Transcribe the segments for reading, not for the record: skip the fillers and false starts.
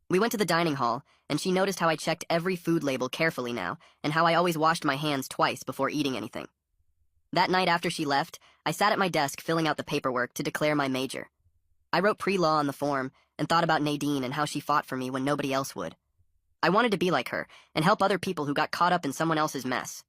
We went to the dining hall, and she noticed how I checked every food label carefully now, and how I always washed my hands twice before eating anything. That night after she left, I sat at my desk filling out the paperwork to declare my major. I wrote pre-law on the form and thought about Nadine and how she fought for me when nobody else would. I wanted to be like her and help other people who got caught up in someone else's mess.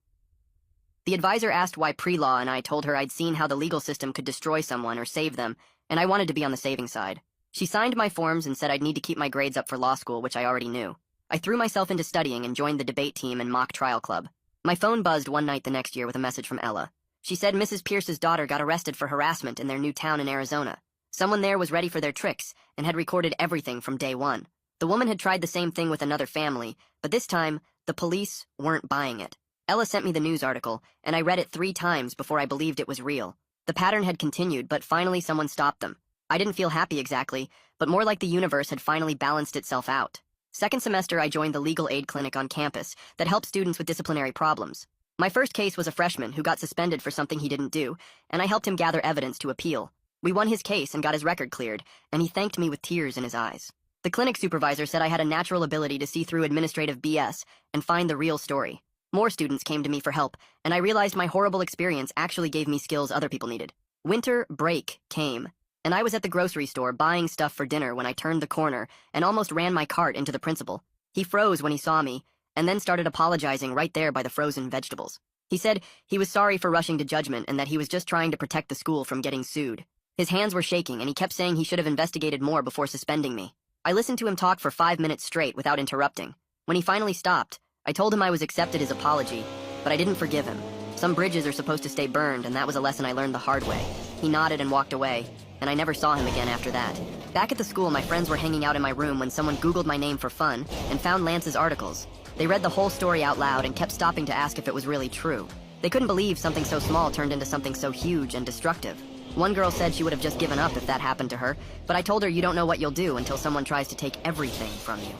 The advisor asked why pre-law, and I told her I'd seen how the legal system could destroy someone or save them, and I wanted to be on the saving side. She signed my forms and said I'd need to keep my grades up for law school, which I already knew. I threw myself into studying and joined the debate team and mock trial club. My phone buzzed one night the next year with a message from Ella. She said Mrs. Pierce's daughter got arrested for harassment in their new town in Arizona. Someone there was ready for their tricks and had recorded everything from day one. The woman had tried the same thing with another family, but this time, the police weren't buying it. Ella sent me the news article, and I read it 3 times before I believed it was real. The pattern had continued, but finally someone stopped them. I didn't feel happy exactly, but more like the universe had finally balanced itself out. Second semester, I joined the legal aid clinic on campus that helped students with disciplinary problems. My first case was a freshman who got suspended for something he didn't do, and I helped him gather evidence to appeal. We won his case and got his record cleared, and he thanked me with tears in his eyes. The clinic supervisor said I had a natural ability to see through administrative BS and find the real story. More students came to me for help, and I realized my horrible experience actually gave me skills other people needed. Winter break came, and I was at the grocery store buying stuff for dinner when I turned the corner and almost ran my cart into the principal. He froze when he saw me, and then started apologizing right there by the frozen vegetables. He said he was sorry for rushing to judgment and that he was just trying to protect the school from getting sued. His hands were shaking, and he kept saying he should have investigated more before suspending me. I listened to him talk for 5 minutes straight without interrupting. When he finally stopped, I told him I was accepted his apology, but I didn't forgive him. Some bridges are supposed to stay burned, and that was a lesson I learned the hard way. He nodded and walked away, and I never saw him again after that. Back at the school, my friends were hanging out in my room when someone Googled my name for fun and found Lance's articles. They read the whole story out loud and kept stopping to ask if it was really true. They couldn't believe something so small turned into something so huge and destructive. One girl said she would have just given up if that happened to her, but I told her you don't know what you'll do until someone tries to take everything from you.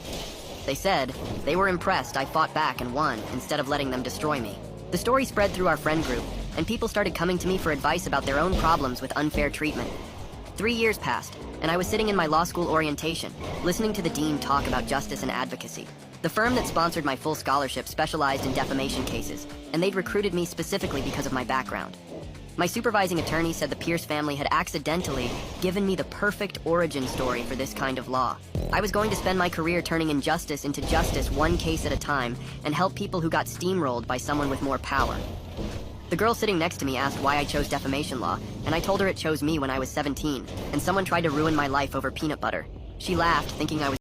They said they were impressed I fought back and won instead of letting them destroy me. The story spread through our friend group, and people started coming to me for advice about their own problems with unfair treatment. 3 years passed, and I was sitting in my law school orientation, listening to the dean talk about justice and advocacy. The firm that sponsored my full scholarship specialized in defamation cases, and they'd recruited me specifically because of my background. My supervising attorney said the Pierce family had accidentally given me the perfect origin story for this kind of law. I was going to spend my career turning injustice into justice one case at a time and help people who got steamrolled by someone with more power. The girl sitting next to me asked why I chose defamation law, and I told her it chose me when I was 17, and someone tried to ruin my life over peanut butter. She laughed, thinking I was